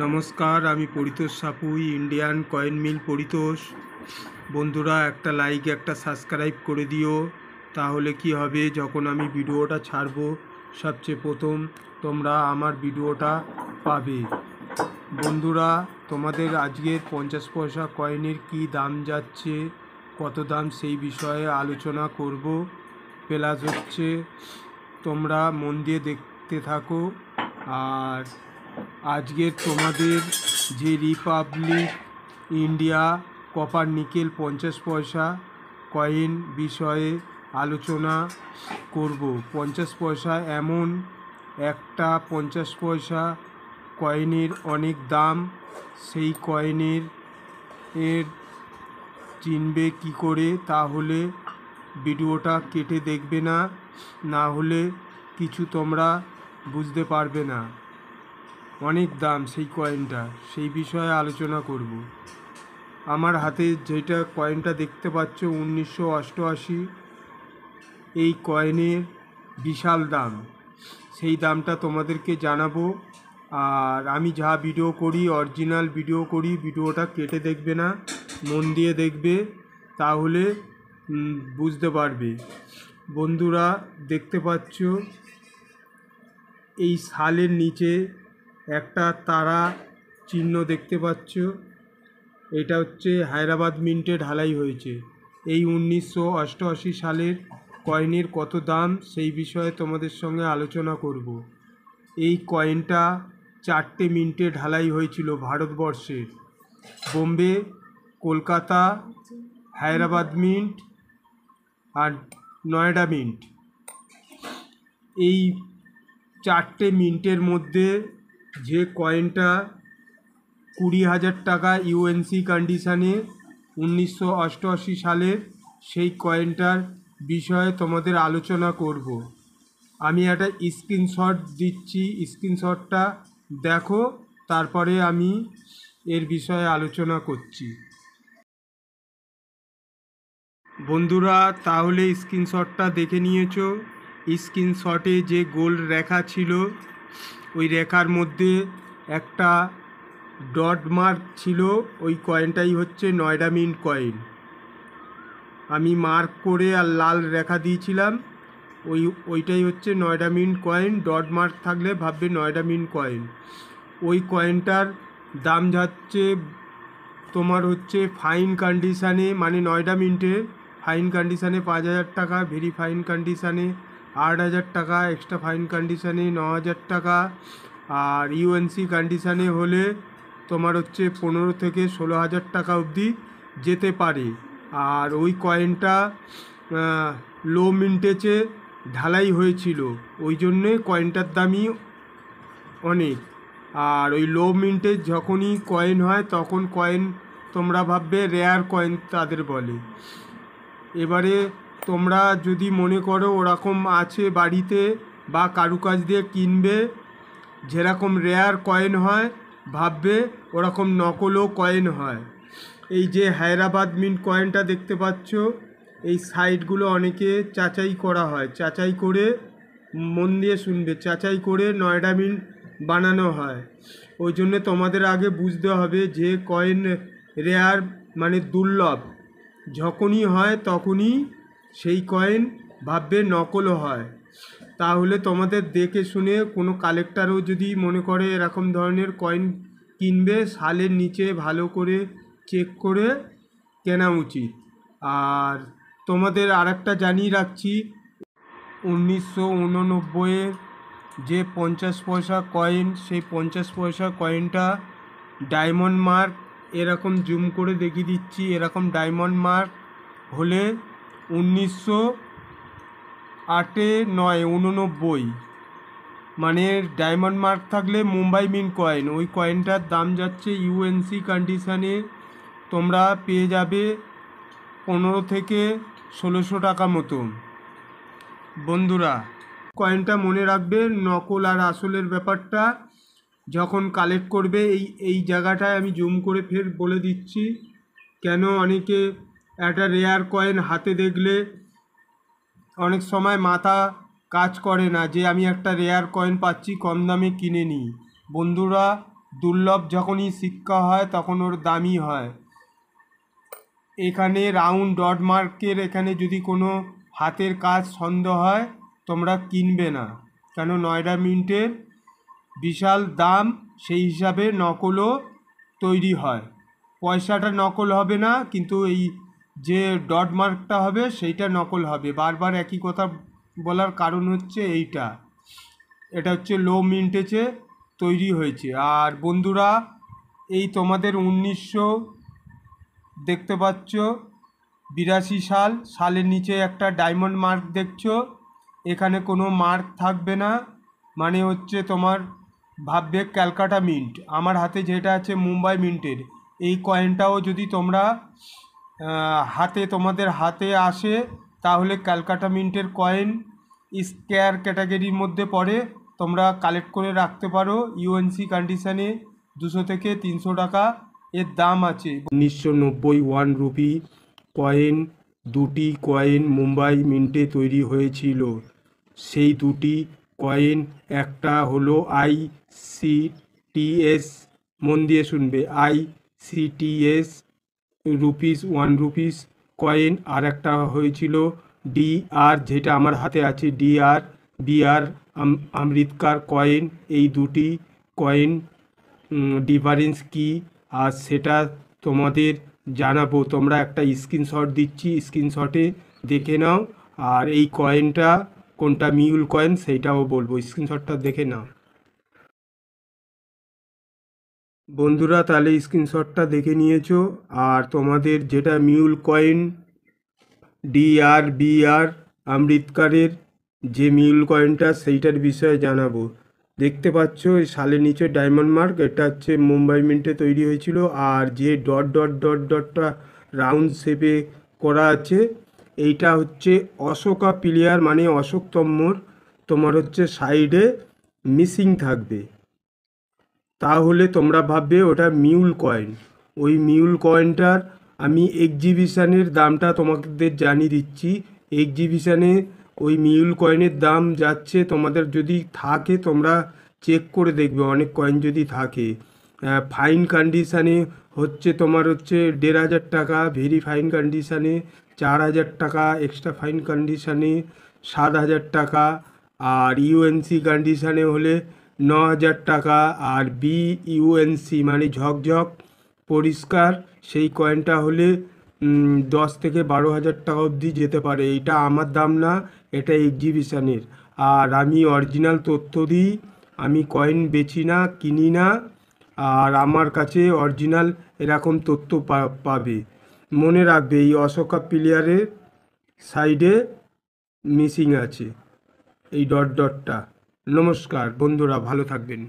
নমস্কার, আমি Paritosh Sapui, Indian coin mill Paritosh. বন্ধুরা, একটা লাইক একটা সাবস্ক্রাইব করে দিও, তাহলে কি হবে, যখন আমি ভিডিওটা ছাড়বো সবচেয়ে প্রথম তোমরা আমার ভিডিওটা পাবে। বন্ধুরা, তোমাদের আজকের 50 পয়সা কয়েনের কি দাম যাচ্ছে, কত দাম, সেই বিষয়ে আলোচনা করব। প্লাস হচ্ছে তোমরা মন দিয়ে দেখতে থাকো। আর আজকের তোমাদের যে রিপাবলিক ইন্ডিয়া কপার নিকেল 50 পয়সা কয়েন বিষয়ে আলোচনা করব। 50 পয়সা এমন একটা 50 পয়সা কয়েনের অনেক দাম, সেই কয়েনের চিনবে কি করে? তাহলে ভিডিওটা কেটে দেখবে না, না হলে কিছু তোমরা বুঝতে পারবে না। অনেক দাম সেই কয়েনটা, সেই বিষয়ে আলোচনা করব। আমার হাতে যেটা কয়েনটা দেখতে পাচ্ছ 1988, এই কয়েনের বিশাল দাম, সেই দামটা তোমাদেরকে জানাবো। আর আমি যা ভিডিও করি, অরিজিনাল ভিডিও করি, ভিডিওটা কেটে দেখবে না, মন দিয়ে দেখবে, তাহলে বুঝতে পারবে। বন্ধুরা, দেখতে পাচ্ছ এই সালের নিচে একটা তারা চিহ্ন দেখতে পাচ্ছ, এটা হচ্ছে হায়দ্রাবাদ মিন্টে ঢালাই হয়েছে। এই 1988 সালের কয়েনের কত দাম, সেই বিষয়ে তোমাদের সঙ্গে আলোচনা করব। এই কয়েনটা 4টে মিন্টে ঢালাই হয়েছিল ভারতবর্ষের, বোম্বে, কলকাতা, হায়দ্রাবাদ মিন্ট আর নয়ডা মিন্ট। এই 4টে মিন্টের মধ্যে যে কয়েনটা 20,000 টাকা ইউএনসি কন্ডিশানে 1988 সালের, সেই কয়েনটার বিষয়ে তোমাদের আলোচনা করব। আমি একটা স্ক্রিনশট দিচ্ছি, স্ক্রিনশটটা দেখো, তারপরে আমি এর বিষয়ে আলোচনা করছি। বন্ধুরা, তাহলে স্ক্রিনশটটা দেখে নিয়েছো। স্ক্রিনশটে যে গোল রেখা ছিল, ওই রেখার মধ্যে একটা ডট মার্ক ছিল, ওই কয়েনটাই হচ্ছে নয়ডা মিন্ট কয়েন। আমি মার্ক করে আর লাল রেখা দিয়েছিলাম, ওইটাই হচ্ছে Noida mint coin. Dot mark থাকলে ভাববে নয়ডা মিন্ট কয়েন। ওই কয়েনটার দাম যাচ্ছে তোমার হচ্ছে ফাইন কন্ডিশানে, মানে নয়ডা মিন্টের ফাইন কন্ডিশানে 5,000 টাকা, ভেরি ফাইন কন্ডিশানে 8,000 টাকা, এক্সট্রা ফাইন কন্ডিশানে 9,000 টাকা, আর ইউএনসি কন্ডিশানে হলে তোমার হচ্ছে 15 থেকে 16,000 টাকা অবধি যেতে পারে। আর ওই কয়েনটা লো মিন্টেজে ঢালাই হয়েছিল, ওই জন্যে কয়েনটার দামই অনেক। আর ওই লো মিন্টেজ যখনই কয়েন হয়, তখন কয়েন তোমরা ভাববে রেয়ার কয়েন তাদের বলে। এবারে তোমরা যদি মনে করো ওরকম আছে বাড়িতে বা কারুকাজ দিয়ে কিনবে, যেরকম রেয়ার কয়েন হয় ভাববে ওরকম নকলও কয়েন হয়। এই যে হায়দ্রাবাদ মিন্ট কয়েনটা দেখতে পাচ্ছ, এই সাইডগুলো অনেকে যাচাই করা হয়, যাচাই করে, মন দিয়ে শুনবে, যাচাই করে নয়ডা মিন্ট বানানো হয়। ওই জন্য তোমাদের আগে বুঝতে হবে যে কয়েন রেয়ার মানে দুর্লভ যখনই হয় তখনই সেই কয়েন ভাববে নকলও হয়। তাহলে তোমাদের দেখে শুনে কোনো কালেক্টারও যদি মনে করে এরকম ধরনের কয়েন কিনবে, সালের নিচে ভালো করে চেক করে কেনা উচিত। আর তোমাদের আরেকটা জানিয়ে রাখছি, 1989-এর যে 50 পয়সা কয়েন, সেই 50 পয়সা কয়েনটা ডায়মন্ড মার্ক, এরকম জুম করে দেখিয়ে দিচ্ছি, এরকম ডায়মন্ড মার্ক হলে 1989, মানে ডায়মন্ড মার্ক থাকলে মুম্বাই মিন্ট কয়েন। ওই কয়েনটার দাম যাচ্ছে ইউএনসি কন্ডিশানে তোমরা পেয়ে যাবে 15 থেকে 1600 টাকা মতো। বন্ধুরা, কয়েনটা মনে রাখবে, নকল আর আসলের ব্যাপারটা যখন কালেক্ট করবে, এই জায়গাটায় আমি জুম করে ফের বলে দিচ্ছি, কেন অনেকে একটা রেয়ার কয়েন হাতে দেখলে অনেক সময় মাথা কাজ করে না যে আমি একটা রেয়ার কয়েন পাচ্ছি কম দামে কিনে নিই। বন্ধুরা, দুর্লভ যখনই সিক্কা হয় তখন ওর দামই হয়। এখানে রাউন্ড ডট মার্কের এখানে যদি কোনো হাতের কাজ সন্দেহ হয় তোমরা কিনবে না, কেন নয়ডা মিন্টের বিশাল দাম, সেই হিসাবে নকলও তৈরি হয়। পয়সাটা নকল হবে না, কিন্তু এই যে ডট মার্কটা হবে সেইটা নকল হবে। বারবার একই কথা বলার কারণ হচ্ছে এইটা, এটা হচ্ছে লো মিন্টেজে তৈরি হয়েছে। আর বন্ধুরা, এই তোমাদের 1900 দেখতে পাচ্ছ 82 সালের নিচে একটা ডায়মন্ড মার্ক দেখছো, এখানে কোনো মার্ক থাকবে না, মানে হচ্ছে তোমার ভাববে ক্যালকাটা মিন্ট। আমার হাতে যেটা আছে মুম্বাই মিন্টের, এই কয়েনটাও যদি তোমরা তোমাদের হাতে আসে তাহলে ক্যালকাটা মিন্টের কয়েন স্কেয়ার ক্যাটাগরির মধ্যে পড়ে, তোমরা কালেক্ট করে রাখতে পারো। ইউএনসি কন্ডিশানে 200 থেকে 300 টাকা এর দাম আছে। 1990 1 রুপি কয়েন, দুটি কয়েন মুম্বাই মিন্টে তৈরি হয়েছিল। সেই দুটি কয়েন, একটা হলো ICTS, মন দিয়ে শুনবে, ICTS ₹1 কয়েন, আর একটা হয়েছিল DR, যেটা আমার হাতে আছে DR, BR অমৃতকার কয়েন। এই দুটি কয়েন ডিফারেন্স কী আর সেটা তোমাদের জানাবো। তোমরা একটা স্ক্রিনশট দিচ্ছি, স্ক্রিনশটে দেখে নাও। আর এই কয়েনটা কোনটা মিউল কয়েন সেইটাও বলবো, স্ক্রিনশটটা দেখে নাও। বন্ধুরা, তাহলে স্ক্রিনশটটা দেখে নিয়েছো। আর তোমাদের যেটা মিউল কয়েন DR BR অমৃতকারের যে মিউল কয়েনটা সেইটার বিষয়ে জানাবো। দেখতে পাচ্ছ এই সালের নিচে ডায়মন্ড মার্ক, এটা হচ্ছে মুম্বাই মিন্টে তৈরি হয়েছিল। আর যে ডট ডট ডট ডটটা রাউন্ড শেপে করা আছে, এইটা হচ্ছে অশোকা পিলিয়ার, মানে অশোক স্তম্ভর তোমার হচ্ছে সাইডে মিসিং থাকবে, তাহলে তোমরা ভাববে ওটা মিউল কয়েন। ওই মিউল কয়েনটার আমি এক্সিবিশানের দামটা তোমাদের জানিয়ে দিচ্ছি। এক্সিবিশানে ওই মিউল কয়েনের দাম যাচ্ছে, তোমাদের যদি থাকে তোমরা চেক করে দেখবে, অনেক কয়েন যদি থাকে। ফাইন কন্ডিশানে হচ্ছে তোমার হচ্ছে 1500 টাকা, ভেরি ফাইন কন্ডিশানে 4000 টাকা, এক্সট্রা ফাইন কন্ডিশানে 7000 টাকা, আর ইউএনসি কন্ডিশানে হলে 9000 টাকা। আর BUNC মানে ঝকঝক পরিষ্কার, সেই কয়েনটা হলে 10 থেকে 12,000 টাকা অবধি যেতে পারে। এটা আমার দাম না, এটা এক্সিবিশানের। আর আমি অরিজিনাল তথ্য দিই, আমি কয়েন বেচি না, কিনি না। আর আমার কাছে অরিজিনাল এরকম তথ্য পাবে। মনে রাখবে এই অশোকা পিলিয়ারের সাইডে মিসিং আছে এই ডট ডটটা। নমস্কার বন্ধুরা, ভালো থাকবেন।